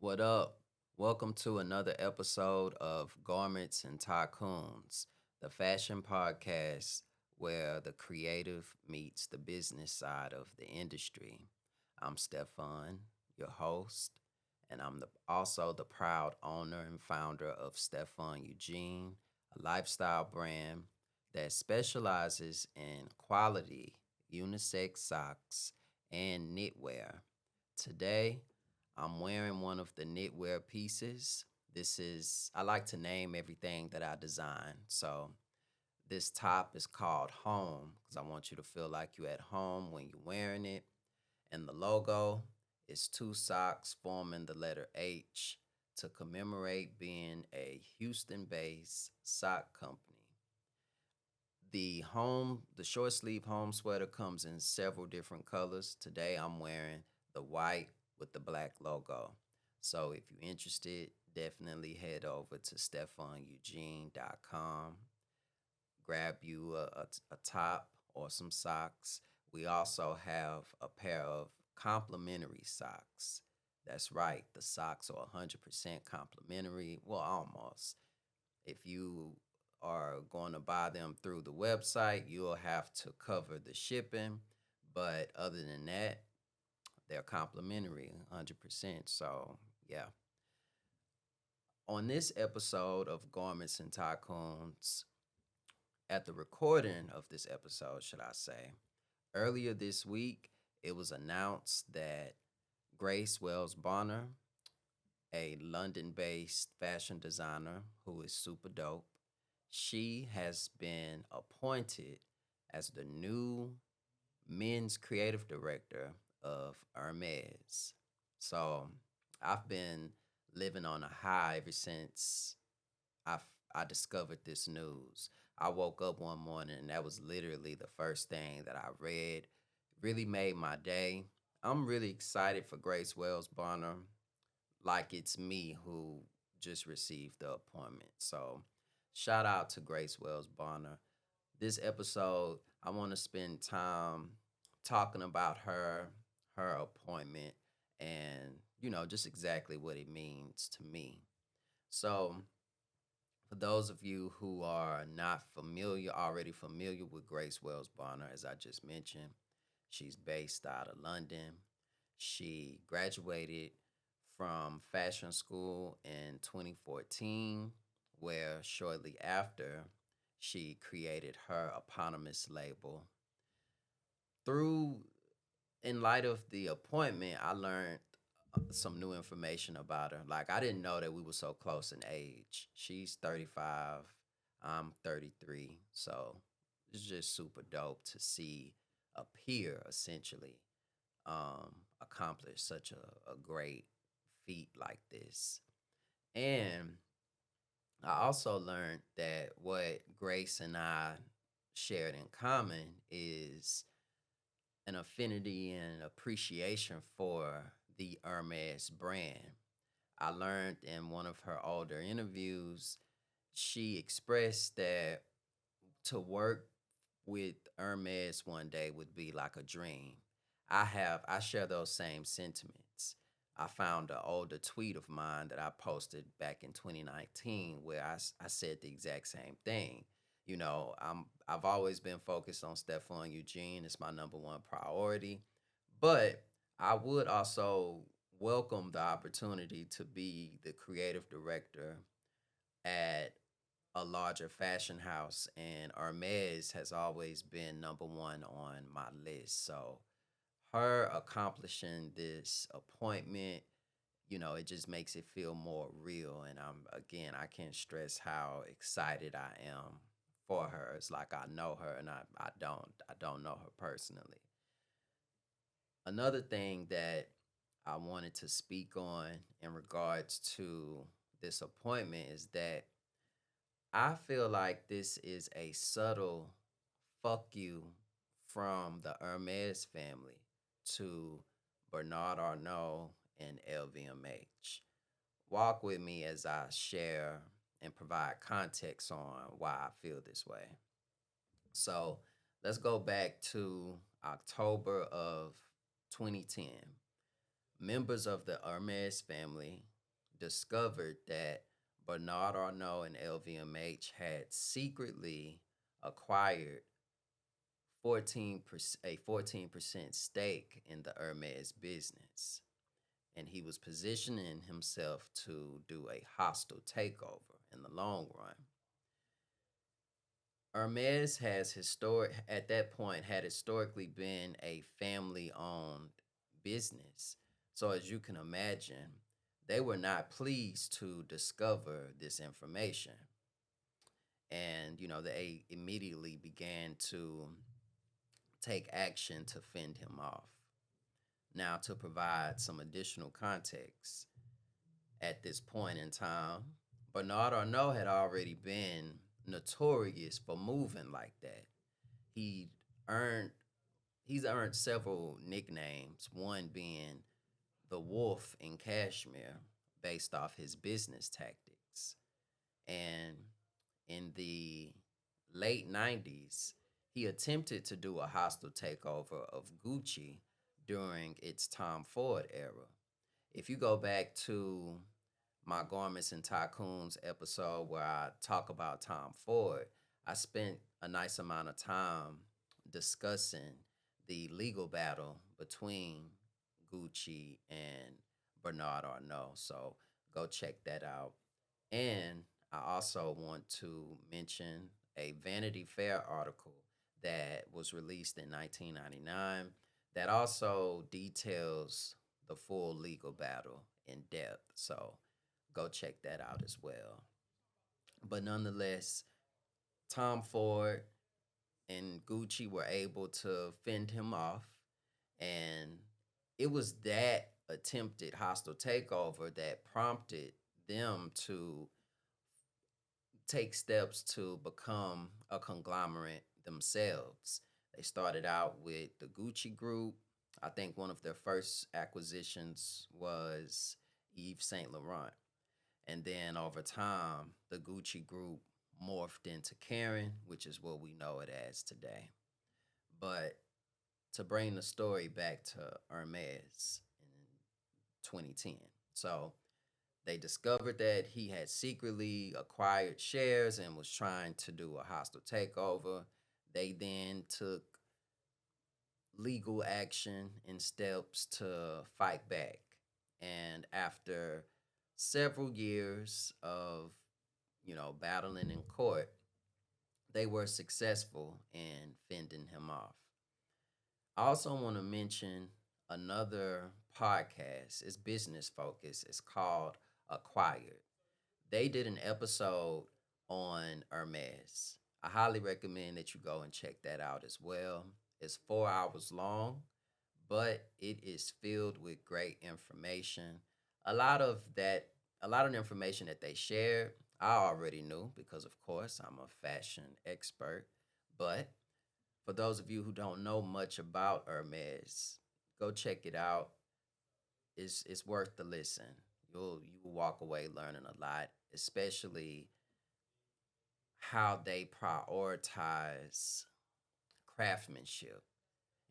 What up? Welcome to another episode of Garments and Tycoons, the fashion podcast where the creative meets the business side of the industry. I'm Stefan, your host, and I'm also the proud owner and founder of Stefan Eugene, a lifestyle brand that specializes in quality unisex socks and knitwear. Today, I'm wearing one of the knitwear pieces. I like to name everything that I design. So this top is called Home because I want you to feel like you're at home when you're wearing it. And the logo is two socks forming the letter H to commemorate being a Houston based sock company. The short sleeve home sweater comes in several different colors. Today I'm wearing the white with the black logo. So if you're interested, definitely head over to stefaneugene.com. Grab you a top or some socks. We also have a pair of complimentary socks. That's right, the socks are 100% complimentary. Well, almost. If you are going to buy them through the website, you'll have to cover the shipping. But other than that, they're complimentary 100%. So, yeah. On this episode of Garments and Tycoons, at the recording of this episode, should I say, earlier this week, it was announced that Grace Wells Bonner, a London based fashion designer who is super dope, she has been appointed as the new men's creative director of Hermes. So I've been living on a high ever since I I discovered this news. I woke up one morning and that was literally the first thing that I read. Really made my day. I'm really excited for Grace Wells Bonner, like it's me who just received the appointment. So shout out to Grace Wells Bonner. This episode, I want to spend time talking about her appointment, and just exactly what it means to me. So, for those of you who are not already familiar with Grace Wells Bonner, as I just mentioned, she's based out of London. She graduated from fashion school in 2014, where shortly after she created her eponymous label. Through In light of the appointment, I learned some new information about her. Like, I didn't know that we were so close in age. She's 35, I'm 33. So it's just super dope to see a peer essentially accomplish such a great feat like this. And I also learned that what Grace and I shared in common is an affinity and appreciation for the Hermes brand. I learned in one of her older interviews, she expressed that to work with Hermes one day would be like a dream. I share those same sentiments. I found an older tweet of mine that I posted back in 2019 where I said the exact same thing. I've always been focused on Stephon Eugene. It's my number one priority. But I would also welcome the opportunity to be the creative director at a larger fashion house, and Hermes has always been number one on my list. So her accomplishing this appointment, it just makes it feel more real. And I can't stress how excited I am for her. It's like I know her and I don't know her personally. Another thing that I wanted to speak on in regards to this appointment is that I feel like this is a subtle fuck you from the Hermes family to Bernard Arnault and LVMH. Walk with me as I share and provide context on why I feel this way. So let's go back to October of 2010. Members of the Hermes family discovered that Bernard Arnault and LVMH had secretly acquired 14% stake in the Hermes business, and he was positioning himself to do a hostile takeover in the long run. Hermes has historic at that point had historically been a family owned business. So as you can imagine, they were not pleased to discover this information. And they immediately began to take action to fend him off. Now, to provide some additional context, at this point in time, Bernard Arnault had already been notorious for moving like that. He earned he's earned several nicknames, one being the Wolf in Kashmir, based off his business tactics. And in the late 90s, he attempted to do a hostile takeover of Gucci during its Tom Ford era. If you go back to my Garments and Tycoons episode where I talk about Tom Ford, I spent a nice amount of time discussing the legal battle between Gucci and Bernard Arnault. So go check that out. And I also want to mention a Vanity Fair article that was released in 1999 that also details the full legal battle in depth. So go check that out as well. But nonetheless, Tom Ford and Gucci were able to fend him off. And it was that attempted hostile takeover that prompted them to take steps to become a conglomerate themselves. They started out with the Gucci Group. I think one of their first acquisitions was Yves Saint Laurent. And then over time, the Gucci Group morphed into Karen, which is what we know it as today. But to bring the story back to Hermes in 2010. So they discovered that he had secretly acquired shares and was trying to do a hostile takeover. They then took legal action and steps to fight back. And after several years of, battling in court, they were successful in fending him off. I also want to mention another podcast. It's business focused. It's called Acquired. They did an episode on Hermes. I highly recommend that you go and check that out as well. It's 4 hours long, but it is filled with great information. A lot of that, a lot of the information that they shared, I already knew because, of course, I'm a fashion expert. But for those of you who don't know much about Hermes, go check it out. It's worth the listen. You will walk away learning a lot, especially how they prioritize craftsmanship.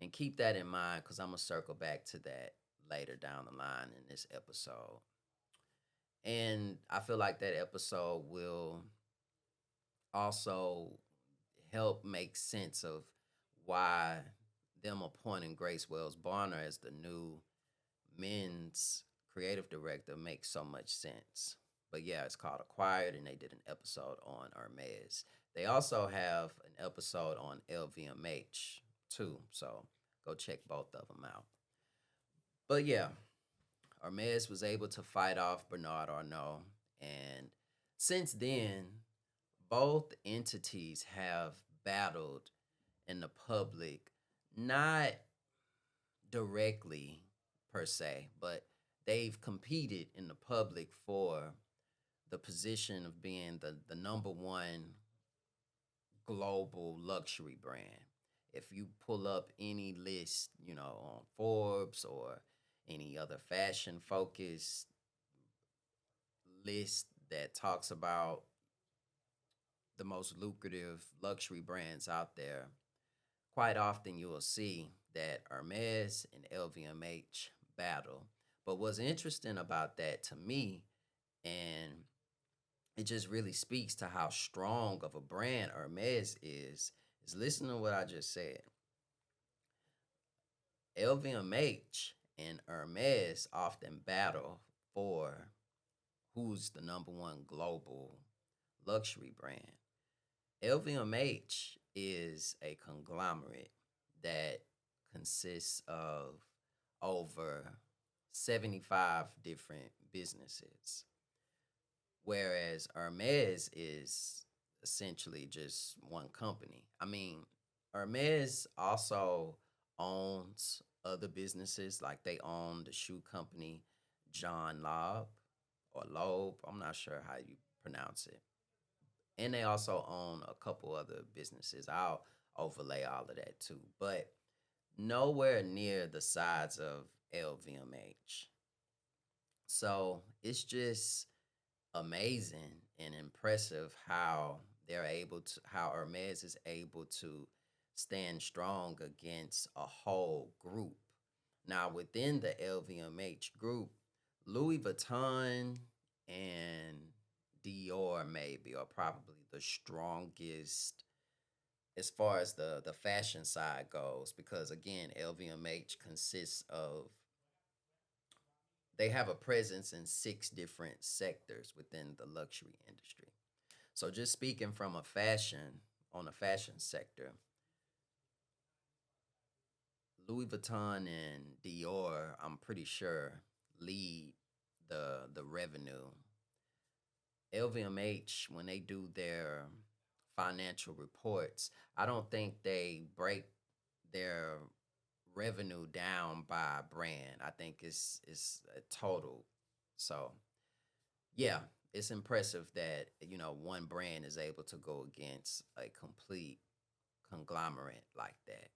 And keep that in mind because I'm gonna circle back to that later down the line in this episode. And I feel like that episode will also help make sense of why them appointing Grace Wells Barner as the new men's creative director makes so much sense. But yeah, it's called Acquired, and they did an episode on Hermes. They also have an episode on LVMH too, so go check both of them out. But yeah, Hermes was able to fight off Bernard Arnault, and since then, both entities have battled in the public, not directly per se, but they've competed in the public for the position of being the number one global luxury brand. If you pull up any list, on Forbes or any other fashion focused list that talks about the most lucrative luxury brands out there, quite often you will see that Hermes and LVMH battle. But what's interesting about that to me And it just really speaks to how strong of a brand Hermes is listen to what I just said. LVMH and Hermes often battle for who's the number one global luxury brand. LVMH is a conglomerate that consists of over 75 different businesses, whereas Hermes is essentially just one company. I mean, Hermes also owns other businesses, like they own the shoe company John Loeb or Loeb. I'm not sure how you pronounce it. And they also own a couple other businesses. I'll overlay all of that too, but nowhere near the size of LVMH. So it's just amazing and impressive how how Hermes is able to stand strong against a whole group. Now, within the LVMH group, Louis Vuitton and Dior maybe are probably the strongest as far as the fashion side goes, because again, LVMH consists of they have a presence in six different sectors within the luxury industry. So just speaking from a fashion on a fashion sector, Louis Vuitton and Dior, I'm pretty sure, lead the revenue. LVMH, when they do their financial reports, I don't think they break their revenue down by brand. I think it's a total. So yeah, it's impressive that one brand is able to go against a complete conglomerate like that.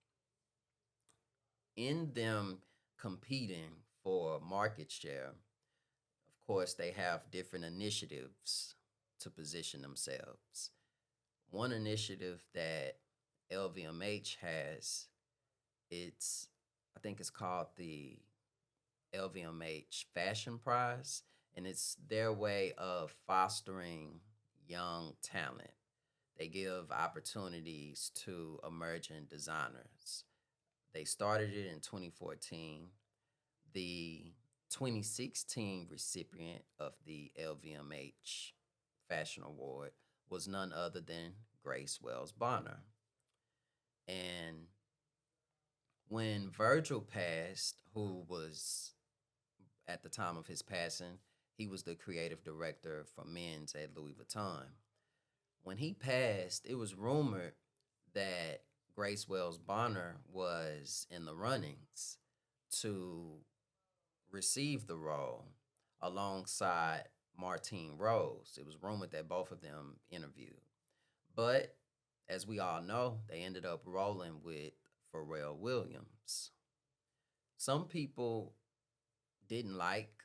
In them competing for market share, of course, they have different initiatives to position themselves. One initiative that LVMH has, it's I think it's called the LVMH Fashion Prize, and it's their way of fostering young talent. They give opportunities to emerging designers. They started it in 2014. The 2016 recipient of the LVMH Fashion Award was none other than Grace Wells Bonner. And when Virgil passed, who was at the time of his passing, he was the creative director for men's at Louis Vuitton. When he passed, it was rumored that Grace Wells Bonner was in the runnings to receive the role alongside Martine Rose. It was rumored that both of them interviewed. But as we all know, they ended up rolling with Pharrell Williams. Some people didn't like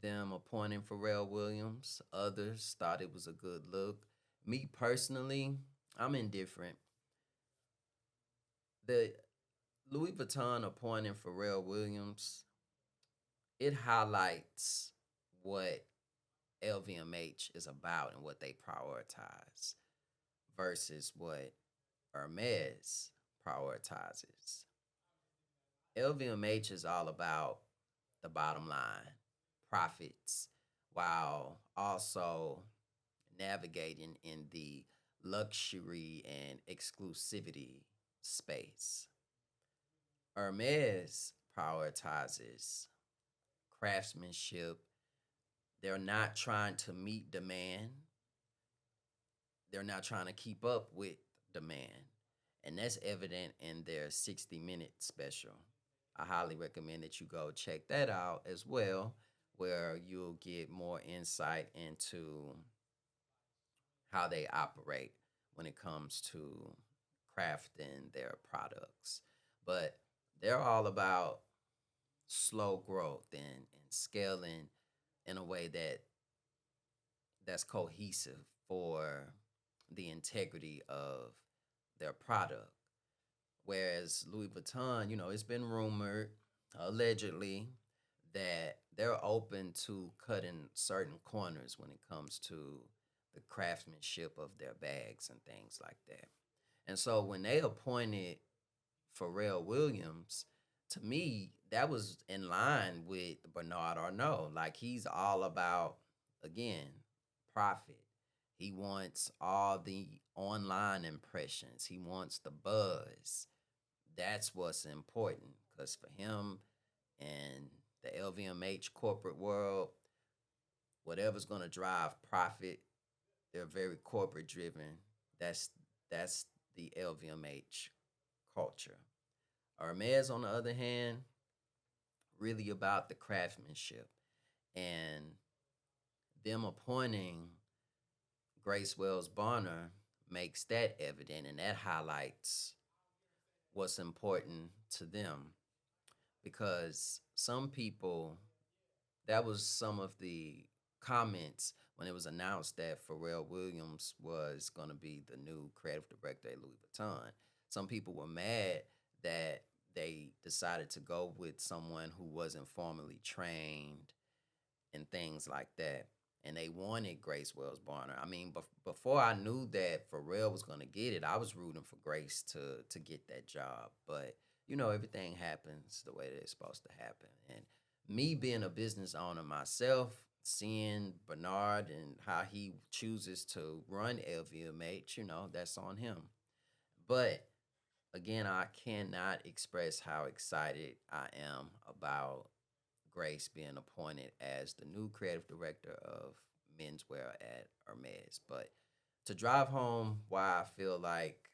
them appointing Pharrell Williams. Others thought it was a good look. Me personally, I'm indifferent. The Louis Vuitton appointing Pharrell Williams, it highlights what LVMH is about and what they prioritize versus what Hermes prioritizes. LVMH is all about the bottom line, profits, while also navigating in the luxury and exclusivity space. Hermes prioritizes craftsmanship. They're not trying to meet demand. They're not trying to keep up with demand. And that's evident in their 60-minute special. I highly recommend that you go check that out as well, where you'll get more insight into how they operate when it comes to crafting their products. But they're all about slow growth and scaling in a way that's cohesive for the integrity of their product. Whereas Louis Vuitton, it's been rumored, allegedly, that they're open to cutting certain corners when it comes to the craftsmanship of their bags and things like that. And so when they appointed Pharrell Williams, to me, that was in line with Bernard Arnault. Like he's all about, again, profit. He wants all the online impressions. He wants the buzz. That's what's important. Because for him and the LVMH corporate world, whatever's gonna drive profit, they're very corporate driven. That's that's the LVMH culture. Hermes, on the other hand, really about the craftsmanship and them appointing Grace Wells Bonner makes that evident and that highlights what's important to them because some people that was some of the comments when it was announced that Pharrell Williams was going to be the new creative director at Louis Vuitton. Some people were mad that they decided to go with someone who wasn't formally trained and things like that. And they wanted Grace Wells Bonner. I mean, before I knew that Pharrell was going to get it, I was rooting for Grace to get that job. But you know, everything happens the way that it's supposed to happen. And me being a business owner myself, seeing Bernard and how he chooses to run LVMH, you know, that's on him. But again, I cannot express how excited I am about Grace being appointed as the new creative director of menswear at Hermes. But to drive home why I feel like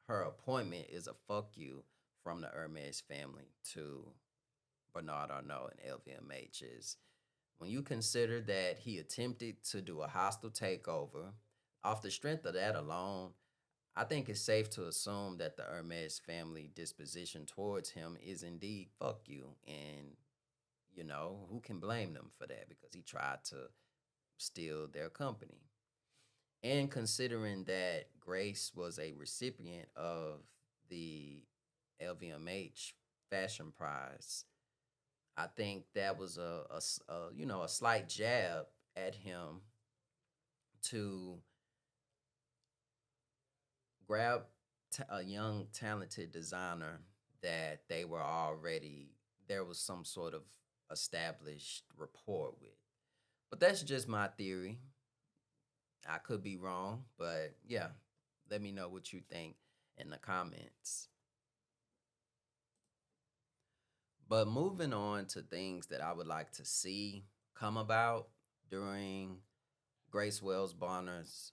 her appointment is a fuck you from the Hermes family to Bernard Arnault and LVMH is when you consider that he attempted to do a hostile takeover, off the strength of that alone, I think it's safe to assume that the Hermes family disposition towards him is indeed fuck you. And, you know, who can blame them for that? Because he tried to steal their company. And considering that Grace was a recipient of the LVMH Fashion Prize, I think that was you know, a slight jab at him to grab a young talented designer that they were already there was some sort of established rapport with. But that's just my theory. I could be wrong, but yeah, let me know what you think in the comments. But moving on to things that I would like to see come about during Grace Wells Bonner's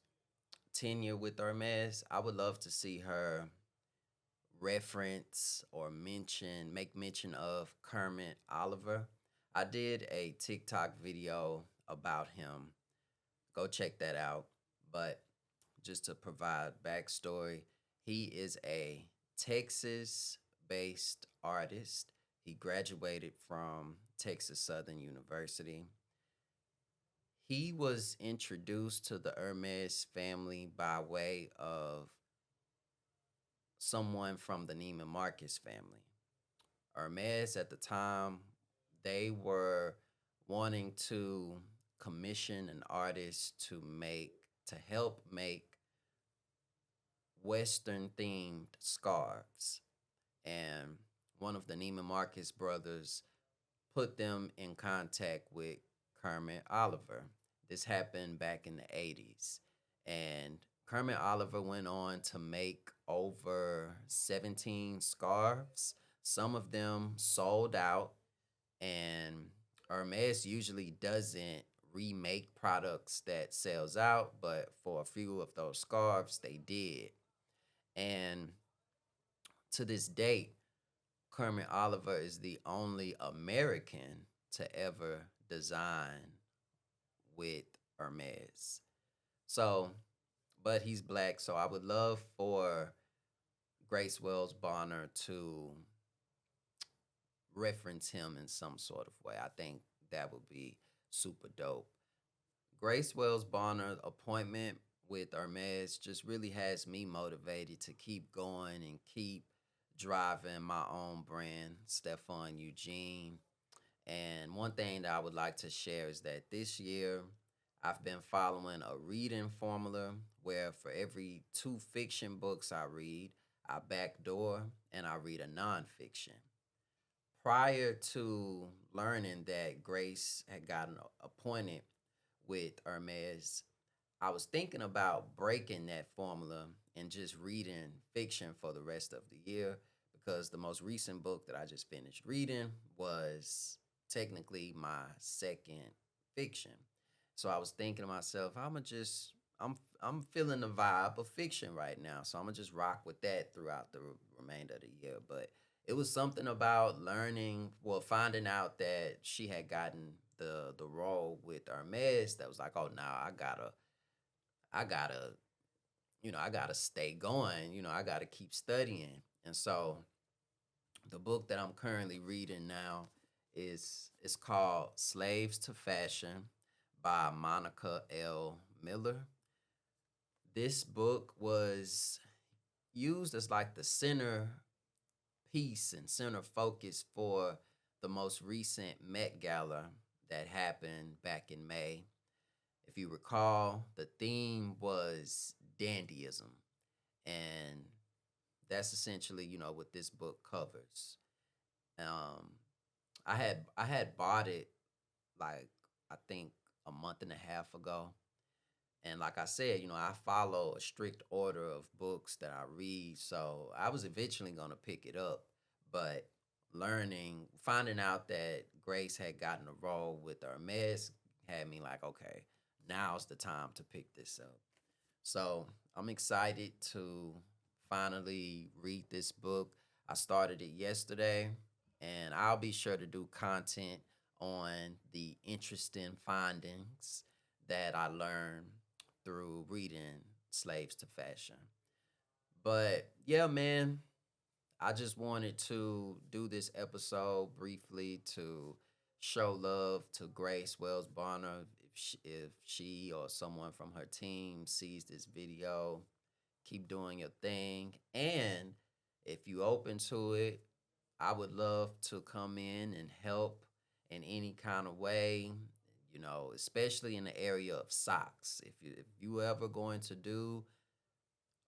tenure with Hermes, I would love to see her reference or make mention of Kermit Oliver. I did a TikTok video about him. Go check that out. But just to provide backstory, he is a Texas based artist. He graduated from Texas Southern University. He was introduced to the Hermes family by way of someone from the Neiman Marcus family. Hermes at the time, they were wanting to commission an artist to help make Western themed scarves. And one of the Neiman Marcus brothers put them in contact with Kermit Oliver. This happened back in the 80s. And Kermit Oliver went on to make over 17 scarves. Some of them sold out, and Hermes usually doesn't remake products that sells out, but for a few of those scarves, they did. And to this date, Kermit Oliver is the only American to ever design with Hermes. So, but he's black, so I would love for Grace Wells Bonner to reference him in some sort of way. I think that would be super dope. Grace Wells Bonner's appointment with Hermes just really has me motivated to keep going and keep driving my own brand, Stephon Eugene. And one thing that I would like to share is that this year I've been following a reading formula where for every two fiction books I read, I backdoor and I read a nonfiction. Prior to learning that Grace had gotten appointed with Hermes, I was thinking about breaking that formula and just reading fiction for the rest of the year because the most recent book that I just finished reading was technically my second fiction. So I was thinking to myself, I'm feeling the vibe of fiction right now. So I'm gonna just rock with that throughout the remainder of the year. But it was something about learning, well, finding out that she had gotten the role with Hermes that was like, oh, now I gotta, I gotta stay going. I gotta keep studying. And so the book that I'm currently reading now is it's called Slaves to Fashion by Monica L. Miller. This book was used as like the center piece and center focus for the most recent Met Gala that happened back in May. If you recall, the theme was dandyism. And that's essentially, what this book covers. Um, I had bought it like I think a month and a half ago. And like I said, I follow a strict order of books that I read. So I was eventually going to pick it up. But finding out that Grace had gotten a role with Hermes had me like, okay, now's the time to pick this up. So I'm excited to finally read this book. I started it yesterday, and I'll be sure to do content on the interesting findings that I learned through reading Slaves to Fashion. But yeah, man, I just wanted to do this episode briefly to show love to Grace Wells Bonner. If she or someone from her team sees this video, keep doing your thing. And if you open to it, I would love to come in and help in any kind of way, especially in the area of socks. If you ever going to do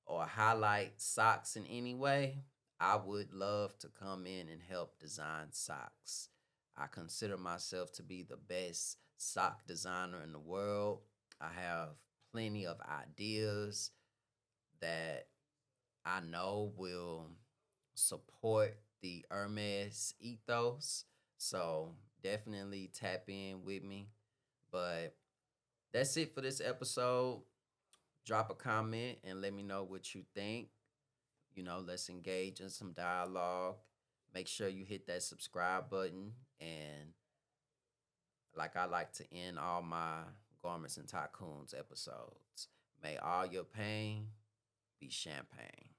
or highlight socks in any way, I would love to come in and help design socks. I consider myself to be the best sock designer in the world. I have plenty of ideas that I know will support the Hermes ethos. So definitely tap in with me. But that's it for this episode. Drop a comment and let me know what you think. Let's engage in some dialogue. Make sure you hit that subscribe button. And like I like to end all my Garments and Tycoons episodes, may all your pain be champagne.